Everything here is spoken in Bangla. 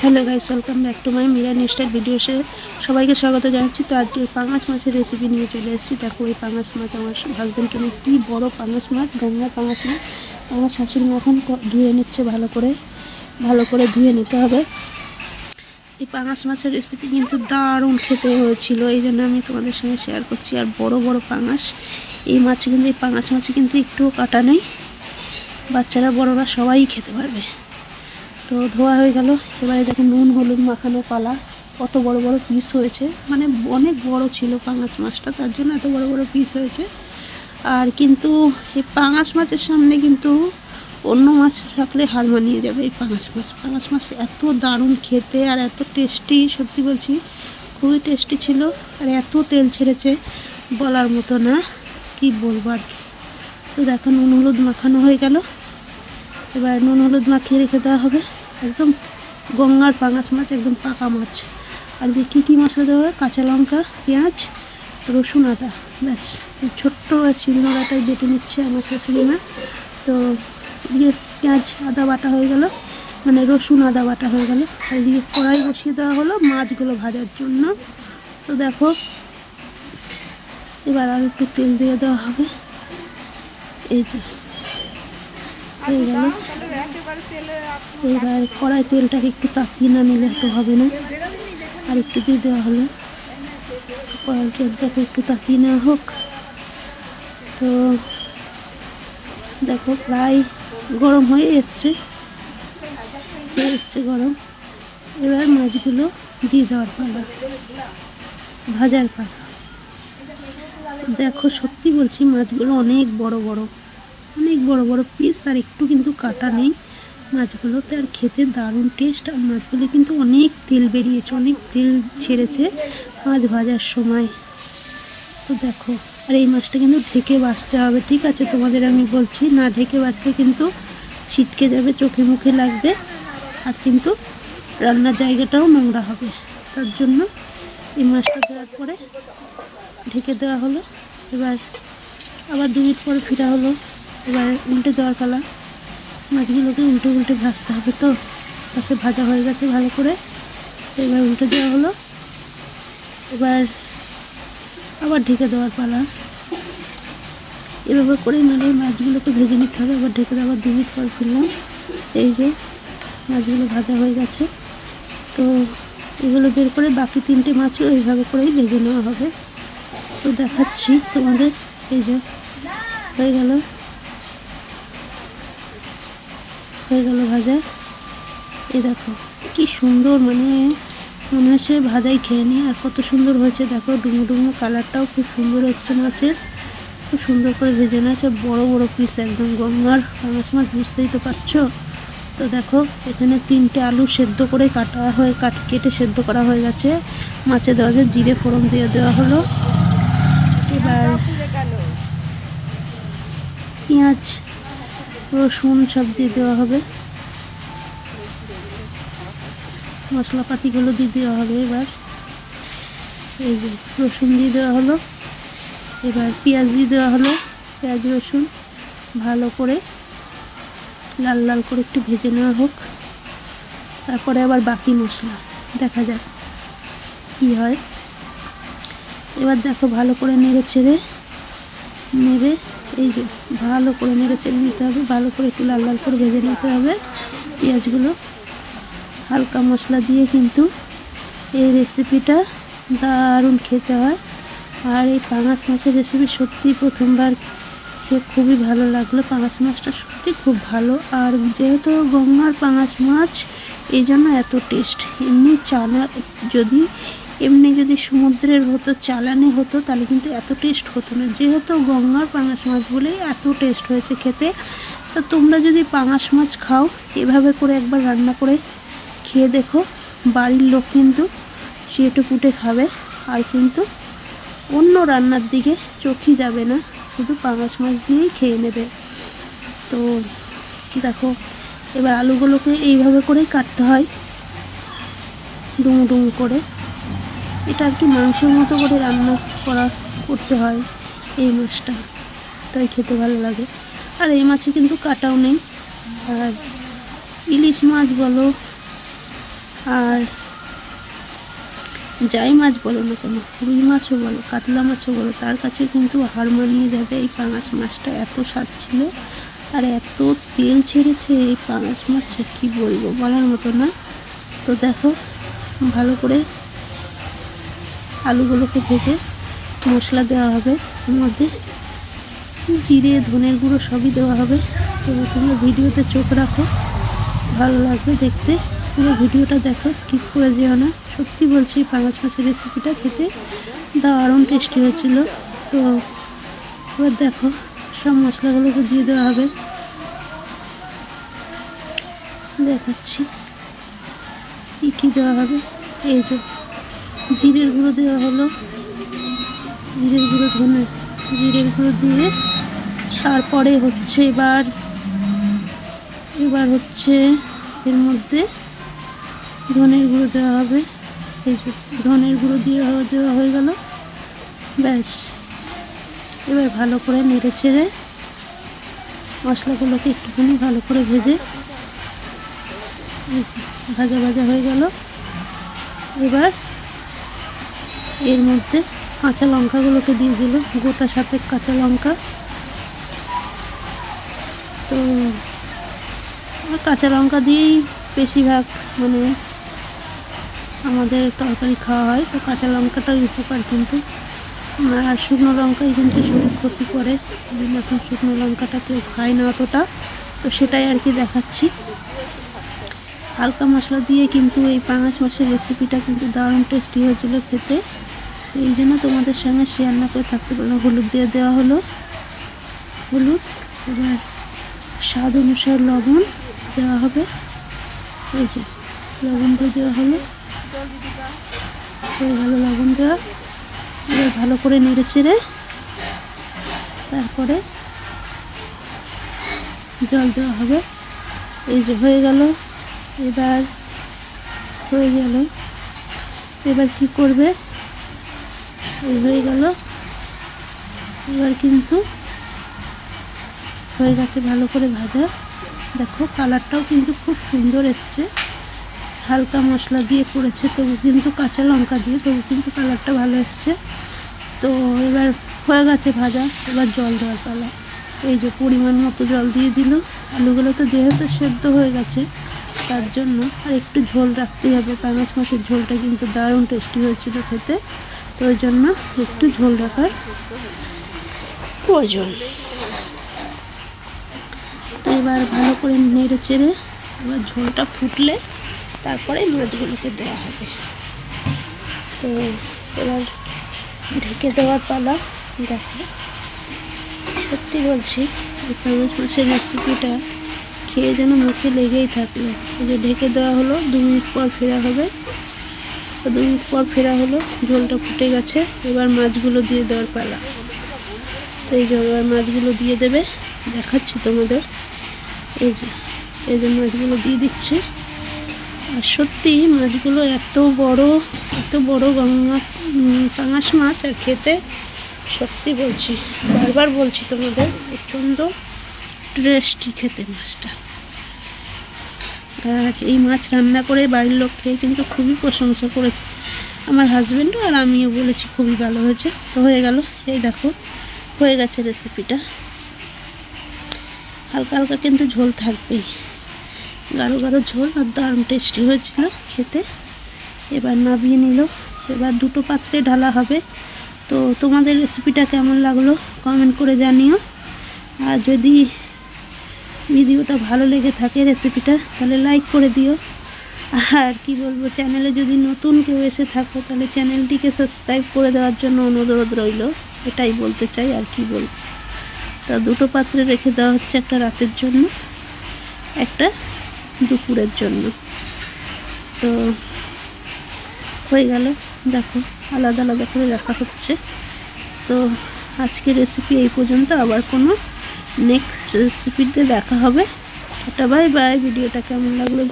Hello guys, welcome back to my Mira news star ভিডিওসে সবাইকে স্বাগত জানাচ্ছি। তো আজকে পাঙাশ মাছের রেসিপি নিয়ে চলে এসেছি। দেখো, এই পাঙাশ মাছ আমার হাজব্যান্ড কিনে, কী বড় পাঙাশ মাছ, গঙ্গার পাঙাশ মাছ। আমার শাশুড়ি মা এখন ধুয়ে নিচ্ছে, ভালো করে ধুয়ে নিতে হবে। এই পাঙাশ মাছের রেসিপি কিন্তু দারুণ খেতে হয়েছিল, এই জন্য আমি তোমাদের সঙ্গে শেয়ার করছি। আর বড় বড় পাঙাশ, এই মাছে কিন্তু, এই পাঙাশ মাছে কিন্তু একটুও কাটা নেই, বাচ্চারা বড়রা সবাই খেতে পারবে। তো ধোয়া হয়ে গেল। এবারে দেখো নুন হলুদ মাখানো পালা। কত বড় বড় পিস হয়েছে, মানে অনেক বড় ছিল পাঙাশ মাছটা, তার জন্য এত বড় বড় পিস হয়েছে। আর কিন্তু এই পাঙাশ মাছের সামনে কিন্তু অন্য মাছ রাখলে হার মানিয়ে যাবে এই পাঙাশ মাছ এত দারুণ খেতে আর এত টেস্টি, সত্যি বলছি খুবই টেস্টি ছিল। আর এত তেল ছেড়েছে বলার মতো না, কি বলবো আর কি। তো দেখো নুন হলুদ মাখানো হয়ে গেল। এবার নুন হলুদ মাখিয়ে রেখে দেওয়া হবে। একদম গঙ্গার পাঙাশ মাছ, একদম পাকা মাছ। আর কী কী মশলা দেওয়া হয়, কাঁচা লঙ্কা, পেঁয়াজ, রসুন, আদা, ব্যাস। ছোট্ট শিলনোড়াটাই বেটে নিচ্ছে আমার শাশুড়ি মা। তো এদিকে পেঁয়াজ আদা বাটা হয়ে গেল, মানে রসুন আদা বাটা হয়ে গেল। আর এদিকে কড়াই বসিয়ে দেওয়া হলো মাছগুলো ভাজার জন্য। তো দেখো এবার আর একটু তেল দিয়ে দেওয়া হবে। এই যে হয়ে গেল। এবার কড়াই তেলটাকে একটু তাতিয়ে না নিলে তো হবে না, আর একটু দিয়ে দেওয়া হলো। কড়াই তেলটাকে একটু তাতিয়ে নেওয়া হোক। তো দেখো প্রায় গরম হয়ে এসছে গরম। এবার মাছগুলো দিয়ে দেওয়ার পালা, ভাজার পালা। দেখো সত্যি বলছি মাছগুলো অনেক বড় বড় পিস, আর একটু কিন্তু কাটা নেই মাছগুলোতে। আর খেতে দারুণ টেস্ট। আর মাছগুলো কিন্তু অনেক তেল বেরিয়েছে, অনেক তেল ছেড়েছে মাছ ভাজার সময়। তো দেখো, আর এই মাছটা কিন্তু ঢেকে বাছতে হবে, ঠিক আছে? তোমাদের আমি বলছি, না ঢেকে বাছলে কিন্তু ছিটকে যাবে, চোখে মুখে লাগবে, আর কিন্তু রান্নার জায়গাটাও নোংরা হবে। তার জন্য এই মাছটা দেওয়ার পরে ঢেকে দেওয়া হলো। এবার আবার 2 মিনিট পরে ফিরা হলো। এবার উল্টে দেওয়ার পালা। মাছগুলোকে উল্টে ভাজতে হবে। তো পাশে ভাজা হয়ে গেছে ভালো করে, এবার উল্টে দেওয়া হলো। এবার আবার ঢেকে দেওয়ার পালা। এভাবে করে নাড়ে মাছগুলোকে ভেজে নিতে হবে। আবার ঢেকে দেওয়ার 2 মিনিট পর ফিরলাম। এই যে মাছগুলো ভাজা হয়ে গেছে। তো এগুলো বের করে বাকি 3টে মাছও এইভাবে করেই ভেজে নেওয়া হবে। তো দেখাচ্ছি তোমাদের। এই যে হয়ে গেল ভাজা। এই দেখো কি সুন্দর, মানে মনে হচ্ছে ভাজাই খেয়ে নিই। আর কত সুন্দর হয়েছে দেখো, ডুমো কালারটাও খুব সুন্দর এসছে মাছের। খুব সুন্দর করে ভেজে নিয়েছে, বড় বড় পিস, একদম গঙ্গার পাঙাশ মাছ, বুঝতেই তো পারছো। তো দেখো এখানে 3টে আলু সেদ্ধ করে কেটে সেদ্ধ করা হয়ে গেছে। মাছে দেওয়া যে জিরে ফোড়ন দিয়ে দেওয়া হলো। এবার পেঁয়াজ রসুন সব দিয়ে দেওয়া হবে, মশলাপাতিগুলো দিয়ে দেওয়া হবে। এবার এই যে রসুন দিয়ে দেওয়া হলো। এবার পেঁয়াজ দিয়ে দেওয়া হলো। পেঁয়াজ রসুন ভালো করে লাল করে একটু ভেজে নেওয়া হোক। তারপরে আবার বাকি মশলা দেখা যাক কি হয়। এবার দেখো ভালো করে নেড়ে এই যে ভালো করে নেড়ে নিতে হবে। ভালো করে একটু লাল করে ভেজে নিতে হবে পেঁয়াজগুলো। হালকা মশলা দিয়ে কিন্তু এই রেসিপিটা দারুণ খেতে হয়। আর এই পাঙাশ মাছের রেসিপি সত্যি প্রথমবার খেয়ে খুবই ভালো লাগলো। পাঙাশ মাছটা সত্যি খুব ভালো। আর যেহেতু গঙ্গার পাঙাশ মাছ, এই জন্য এত টেস্ট। এমনি যদি সমুদ্রের হতো, চালানি হতো, তাহলে কিন্তু এত টেস্ট হতো না। যেহেতু গঙ্গার পাঙাশ মাছ বলেই এত টেস্ট হয়েছে খেতে। তো তোমরা যদি পাঙাশ মাছ খাও, এভাবে করে একবার রান্না করে খেয়ে দেখো। বাড়ির লোক কিন্তু চেটেপুটে খাবে, আর কিন্তু অন্য রান্নার দিকে চোখই যাবে না, শুধু পাঙাশ মাছ দিয়েই খেয়ে নেবে। তো দেখো এবার আলুগুলোকে এইভাবে করেই কাটতে হয়, ডুমো করে। এটা আর কি মাংসের মতো করে রান্না করতে হয় এই মাছটা, তাই খেতে ভালো লাগে। আর এই মাছে কিন্তু কাটাও নেই। আর ইলিশ মাছ বলো আর যাই মাছ বলো না কেন, রুই মাছও বলো, কাতলা মাছও বলো, তার কাছে কিন্তু হার মানিয়ে যাবে এই পাঙাশ মাছটা। এত স্বাদ ছিল আর এত তেল ছেড়েছে এই পাঙাশ মাছে, কি বলবো, বলার মতো না। তো দেখো ভালো করে আলুগুলোকে ভেজে মশলা দেওয়া হবে, এর মধ্যে জিরে ধনের গুঁড়ো সবই দেওয়া হবে। তো তোমরা ভিডিওতে চোখ রাখো, ভালো লাগবে দেখতে, পুরো ভিডিওটা দেখো, স্কিপ করে যেও না। সত্যি বলছি পাঙাশ মাছের রেসিপিটা খেতে দারুণ টেস্টি হয়েছিল। তো এবার দেখো সব মশলাগুলোকে দিয়ে দেওয়া হবে, দেখাচ্ছি কী দেওয়া হবে। এই যে জিরের গুঁড়ো দেওয়া হলো, জিরের গুঁড়ো জিরের গুঁড়ো দিয়ে তারপরে হচ্ছে এবার হচ্ছে এর মধ্যে ধনের গুঁড়ো দেওয়া হবে। এই যে ধনের গুঁড়ো দেওয়া হয়ে গেল, ব্যাস। এবার ভালো করে নেড়ে চেড়ে মশলাগুলোকে একটুখানি ভালো করে ভেজে ভাজা ভাজা হয়ে গেল। এবার এর মধ্যে কাঁচা লঙ্কাগুলোকে দিয়ে দিল, গোটা 7 কাঁচা লঙ্কা। তো কাঁচা লঙ্কা দিয়েই বেশিরভাগ মানে আমাদের তরকারি খাওয়া হয়। তো কাঁচা লঙ্কাটাই উপকার, কিন্তু আর শুকনো লঙ্কাই কিন্তু শরীর ক্ষতি করে। এখন শুকনো লঙ্কাটা কেউ খায় না অতটা, তো সেটাই আর কি দেখাচ্ছি। হালকা মশলা দিয়ে কিন্তু এই পাঙাশ মাছের রেসিপিটা কিন্তু দারুণ টেস্টি হয়েছিল খেতে। তো এই জন্য তোমাদের সঙ্গে শেয়ার না করে থাকতে পারলাম। হলুদ দিয়ে দেওয়া হলো, হলুদ। এবার স্বাদ অনুসারে লবণ দেওয়া হবে, এই যে লবণ দিয়ে দেওয়া হলো, হয়ে গেল লবণ দেওয়া। এবার ভালো করে নেড়ে চেড়ে তারপরে জল দেওয়া হবে, এই যে হয়ে গেল। এবার কি করবে, এই হয়ে গেল। এবার কিন্তু হয়ে গেছে ভালো করে ভাজা। দেখো কালারটাও কিন্তু খুব সুন্দর এসছে, হালকা মশলা দিয়ে করেছে তবু কিন্তু কাঁচা লঙ্কা দিয়ে, তবু কিন্তু কালারটা ভালো এসছে। তো এবার হয়ে গেছে ভাজা, এবার জল দেওয়ার পালা। এই যে পরিমাণ মতো জল দিয়ে দিল। আলুগুলো তো যেহেতু সেদ্ধ হয়ে গেছে তার জন্য আর একটু ঝোল রাখতেই হবে। পাঙাশ মাছের ঝোলটা কিন্তু দারুণ টেস্টি হয়েছিল খেতে, তো ওই জন্য একটু ঝোল রাখার প্রয়োজন। তো এবার ভালো করে নেড়ে চেড়ে এবার ঝোলটা ফুটলে তারপরে মাছগুলোকে দেওয়া হবে। তো এবার ঢেকে দেওয়ার পালা। দেখো সত্যি বলছি এই পাঙাশ মাছের রেসিপিটা খেয়ে যেন মুখে লেগেই থাকলো। এই যে ঢেকে দেওয়া হলো, 2 মিনিট পর ফেরা হবে। তো 2 মিনিট পর ফেরা হলো, ঝোলটা ফুটে গেছে। এবার মাছগুলো দিয়ে দেওয়ার পালা। তো এই যে এবার মাছগুলো দিয়ে দেবে, দেখাচ্ছি তোমাদের। এই যে মাছগুলো দিয়ে দিচ্ছে। আর সত্যি মাছগুলো এত বড় পাঙাশ মাছ, আর খেতে সত্যি বলছি, বারবার বলছি তোমাদের, প্রচণ্ড টেস্টি খেতে মাছটা। আর এই মাছ রান্না করে বাড়ির লোক খেয়ে কিন্তু খুবই প্রশংসা করেছে, আমার হাজব্যান্ডও আর আমিও বলেছি খুবই ভালো হয়েছে। তো হয়ে গেল, এই দেখো হয়ে গেছে রেসিপিটা। হালকা হালকা কিন্তু ঝোল থাকবেই, গাঢ় ঝোল, আর দারুণ টেস্টি হয়েছিল খেতে। এবার নামিয়ে নিল, এবার 2টো পাত্রে ঢালা হবে। তো তোমাদের রেসিপিটা কেমন লাগলো কমেন্ট করে জানিও। আর যদি ভিডিওটা ভালো লেগে থাকে রেসিপিটা, তাহলে লাইক করে দিও। আর কি বলবো, চ্যানেলে যদি নতুন কেউ এসে থাকো তাহলে চ্যানেলটিকে সাবস্ক্রাইব করে দেওয়ার জন্য অনুরোধ রইল, এটাই বলতে চাই। আর কি বলবো, তা 2টো পাত্রে রেখে দেওয়া হচ্ছে, একটা রাতের জন্য, একটা দুপুরের জন্য। তো হয়ে গেল, দেখো আলাদা আলাদা করে রাখা হচ্ছে। তো আজকের রেসিপি এই পর্যন্ত, আবার কোনো নেক্সট রেসিপিতে দেখা হবে। Tata bye bye. ভিডিওটা কেমন লাগলো